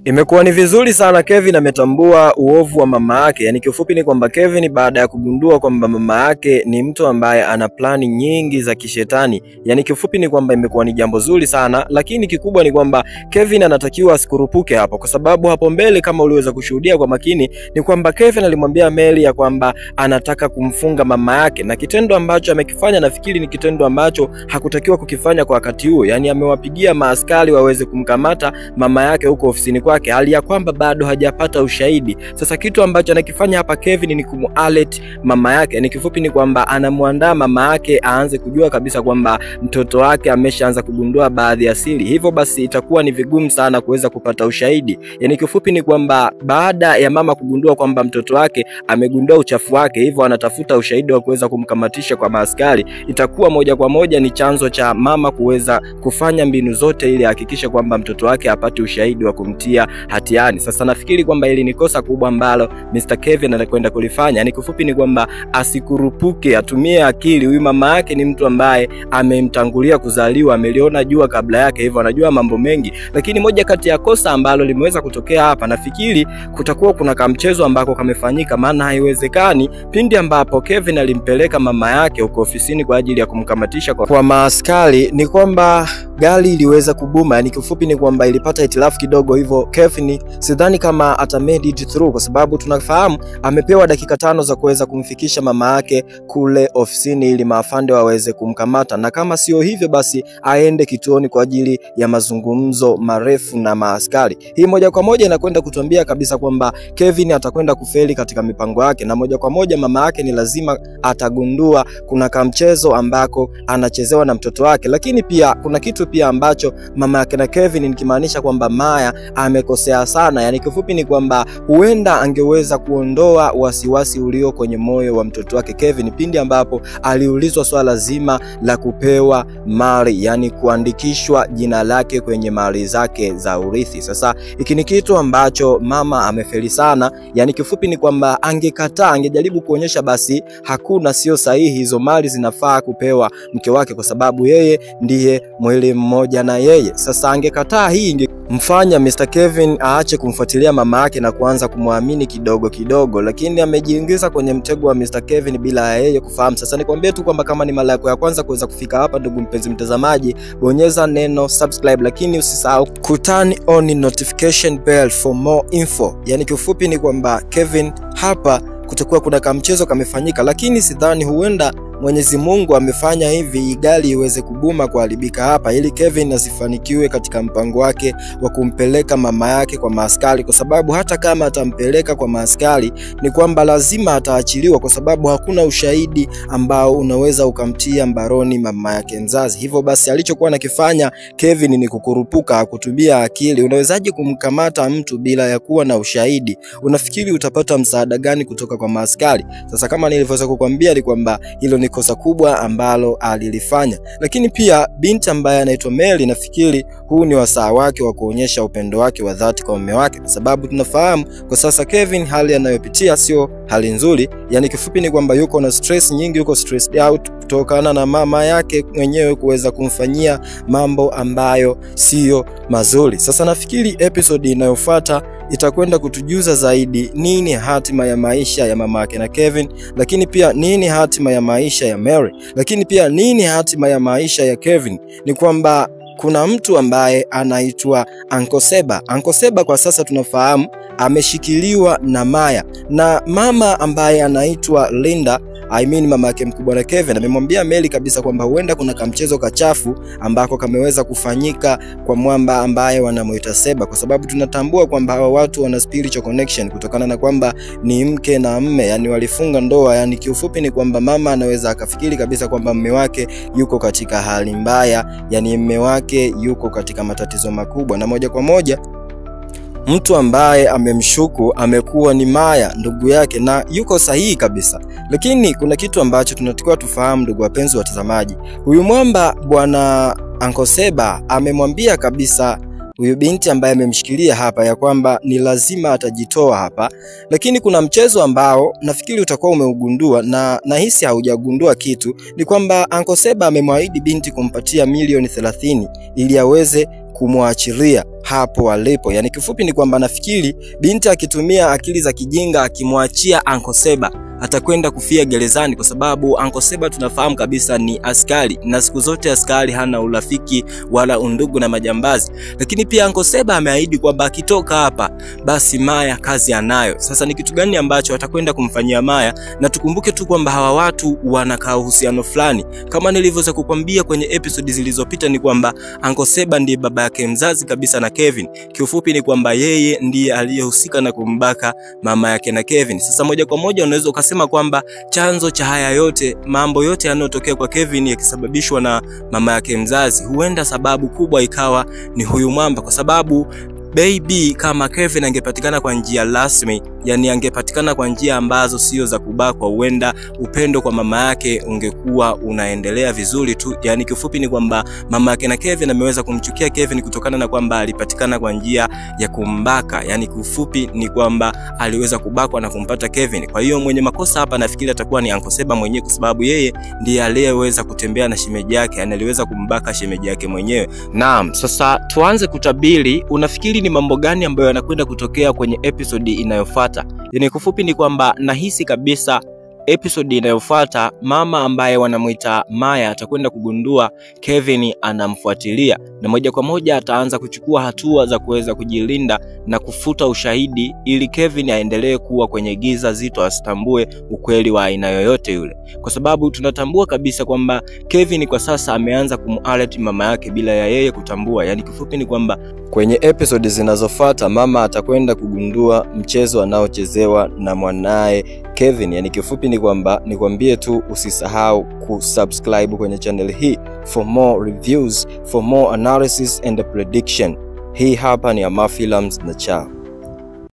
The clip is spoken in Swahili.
Imekuwa ni vizuri sana Kevin ametambua uovu wa mama yake. Yani kifupi ni kwamba Kevin baada ya kugundua kwamba mama yake ni mtu ambaye ana plani nyingi za kishetani. Yani kifupi ni kwamba imekuwa ni jambo zuri sana, lakini kikubwa ni kwamba Kevin anatakiwa asikurupuke hapo, kwa sababu hapo mbele kama uliweza kushuhudia kwa makini ni kwamba Kevin alimwambia Mary ya kwamba anataka kumfunga mama yake, na kitendo ambacho amekifanya nafikiri ni kitendo ambacho hakutakiwa kukifanya kwa wakati huo. Yani amewapigia maaskari waweze kumkamata mama yake huko ofisini kwake, hali ya kwamba bado hajapata ushahidi. Sasa kitu ambacho anakifanya hapa Kevin ni kumualert mama yake. Yani kifupi ni kwamba anamuandaa mama yake aanze kujua kabisa kwamba mtoto wake ameshaanza kugundua baadhi ya siri. Hivyo basi itakuwa ni vigumu sana kuweza kupata ushahidi. Yani kifupi ni kwamba baada ya mama kugundua kwamba mtoto wake amegundua uchafu wake, hivyo anatafuta ushahidi wa kuweza kumkamatisha kwa maaskari, itakuwa moja kwa moja ni chanzo cha mama kuweza kufanya mbinu zote ili ahakikishe kwamba mtoto wake apate ushahidi wa kumtia hatiani. Sasa nafikiri kwamba hili ni kosa kubwa ambalo Mr. Kevin anakwenda kulifanya. Yani kifupi ni kwamba asikurupuke, atumie akili. Huyu mama yake ni mtu ambaye amemtangulia kuzaliwa, ameliona jua kabla yake, hivyo anajua mambo mengi. Lakini moja kati ya kosa ambalo limeweza kutokea hapa, nafikiri kutakuwa kuna kamchezo ambako kamefanyika, maana haiwezekani pindi ambapo Kevin alimpeleka mama yake huko ofisini kwa ajili ya kumkamatisha kwa maaskari ni kwamba gari iliweza kubuma. Yani kifupi ni kwamba ilipata hitilafu kidogo, hivyo Kevin sidhani kama ata made it through, kwa sababu tunafahamu amepewa dakika 5 za kuweza kumfikisha mama yake kule ofisini ili maafande waweze kumkamata, na kama sio hivyo basi aende kituoni kwa ajili ya mazungumzo marefu na maaskari. Hii moja kwa moja inakwenda kutuambia kabisa kwamba Kevin atakwenda kufeli katika mipango yake, na moja kwa moja mama yake ni lazima atagundua kuna kamchezo ambako anachezewa na mtoto wake. Lakini pia kuna kitu pia ambacho mama yake na Kevin nikimaanisha kwamba Maya amekosea sana. Yani kifupi ni kwamba huenda angeweza kuondoa wasiwasi ulio kwenye moyo wa mtoto wake Kevin pindi ambapo aliulizwa swala zima la kupewa mali, yani kuandikishwa jina lake kwenye mali zake za urithi. Sasa hiki ni kitu ambacho mama amefeli sana. Yani kifupi ni kwamba angekataa, angejaribu kuonyesha basi hakuna, sio sahihi, hizo mali zinafaa kupewa mke wake kwa sababu yeye ndiye mwili mmoja na yeye. Sasa angekataa, hii ingemfanya Mr. Kevin aache kumfuatilia mama yake na kuanza kumwamini kidogo kidogo, lakini amejiingiza kwenye mtego wa Mr. Kevin bila yeye kufahamu. Sasa nikwambie tu kwamba kama ni mara yako ya kwanza kuweza kufika hapa, ndugu mpenzi mtazamaji, bonyeza neno subscribe, lakini usisahau kuturn on notification bell for more info. Yani kifupi ni kwamba Kevin hapa kutakuwa kuna kamchezo kamefanyika, lakini sidhani, huenda Mwenyezi Mungu amefanya hivi gari iweze kubuma kuharibika hapa ili Kevin asifanikiwe katika mpango wake wa kumpeleka mama yake kwa maaskari, kwa sababu hata kama atampeleka kwa maaskari ni kwamba lazima ataachiliwa, kwa sababu hakuna ushahidi ambao unaweza ukamtia mbaroni mama yake mzazi. Hivyo basi alichokuwa anakifanya Kevin ni kukurupuka, kutumia akili. Unawezaje kumkamata mtu bila ya kuwa na ushahidi? Unafikiri utapata msaada gani kutoka kwa maaskari? Sasa kama nilivyoweza kukwambia ni kwamba hilo ni kosa kubwa ambalo alilifanya. Lakini pia binti ambaye anaitwa Mary, nafikiri huu ni wasaa wake wa kuonyesha upendo wake wa dhati kwa mume wake, kwa sababu tunafahamu kwa sasa Kevin hali anayopitia sio hali nzuri. Yani kifupi ni kwamba yuko na stress nyingi, yuko stressed out kutokana na mama yake mwenyewe kuweza kumfanyia mambo ambayo sio mazuri. Sasa nafikiri episode inayofuata itakwenda kutujuza zaidi nini hatima ya maisha ya mama yake na Kevin, lakini pia nini hatima ya maisha ya Mary, lakini pia nini hatima ya maisha ya Kevin. Ni kwamba kuna mtu ambaye anaitwa Uncle Seba. Uncle Seba kwa sasa tunafahamu ameshikiliwa na Maya, na mama ambaye anaitwa Linda, mama yake mkubwa na Kevin, amemwambia Mary kabisa kwamba huenda kuna kamchezo kachafu ambako kameweza kufanyika kwa mwamba ambaye wanamuita Seba, kwa sababu tunatambua kwamba hawa watu wana spiritual connection kutokana na kwamba ni mke na mme, yani walifunga ndoa. Yani kiufupi ni kwamba mama anaweza akafikiri kabisa kwamba mume wake yuko katika hali mbaya, yani mume wake yuko katika matatizo makubwa, na moja kwa moja mtu ambaye amemshuku amekuwa ni Maya, ndugu yake, na yuko sahihi kabisa. Lakini kuna kitu ambacho tunatakiwa tufahamu, ndugu wapenzi watazamaji. Huyu mwamba bwana Uncle Seba amemwambia kabisa huyu binti ambaye amemshikilia hapa ya kwamba ni lazima atajitoa hapa. Lakini kuna mchezo ambao nafikiri utakuwa umeugundua na nahisi haujagundua kitu, ni kwamba Uncle Seba amemwahidi binti kumpatia milioni 30 ili aweze kumwachilia hapo alipo. Yani kifupi ni kwamba nafikiri binti akitumia akili za kijinga akimwachia Uncle Seba atakwenda kufia gerezani, kwa sababu Uncle Seba tunafahamu kabisa ni askari, na siku zote askari hana urafiki wala undugu na majambazi. Lakini pia Uncle Seba ameahidi kwamba akitoka hapa basi Maya kazi anayo. Sasa ni kitu gani ambacho atakwenda kumfanyia Maya? Na tukumbuke tu kwamba hawa watu wanakaa uhusiano fulani. Kama nilivyoweza kukwambia kwenye episode zilizopita, ni kwamba Uncle Seba ndiye baba yake mzazi kabisa na Kevin. Kiufupi ni kwamba yeye ndiye aliyehusika na kumbaka mama yake na Kevin. Sasa moja kwa moja unaweza ukasema kwamba chanzo cha haya yote, mambo yote yanayotokea kwa Kevin yakisababishwa na mama yake mzazi, huenda sababu kubwa ikawa ni huyu mwamba. Kwa sababu baby, kama Kevin angepatikana kwa njia rasmi, yani angepatikana kwa njia ambazo sio za kubakwa, huenda upendo kwa mama yake ungekuwa unaendelea vizuri tu. Yani kifupi ni kwamba mama yake na Kevin ameweza kumchukia Kevin kutokana na kwamba alipatikana kwa njia ya kumbaka. Yani kifupi ni kwamba aliweza kubakwa na kumpata Kevin. Kwa hiyo mwenye makosa hapa nafikiri atakuwa ni Uncle Seba mwenyewe, kwa sababu yeye ndiye aliyeweza kutembea na shemeji yake, yani aliweza kumbaka shemeji yake mwenyewe. Naam, sasa tuanze kutabiri. Unafikiri ni mambo gani ambayo yanakwenda kutokea kwenye episode inayofuata? Yani kifupi ni kwamba nahisi kabisa episode inayofuata mama ambaye wanamuita Maya atakwenda kugundua Kevin anamfuatilia, na moja kwa moja ataanza kuchukua hatua za kuweza kujilinda na kufuta ushahidi ili Kevin aendelee kuwa kwenye giza zito, asitambue ukweli wa aina yoyote yule. Kwa sababu tunatambua kabisa kwamba Kevin kwa sasa ameanza kumualert mama yake bila ya yeye kutambua. Yani kifupi ni kwamba kwenye episode zinazofuata mama atakwenda kugundua mchezo anaochezewa na mwanae Kevin. Yani kifupi ni kwamba nikwambie tu usisahau kusubscribe kwenye channel hii for more reviews, for more analysis and prediction. Hii hapa ni Ama Films na chao.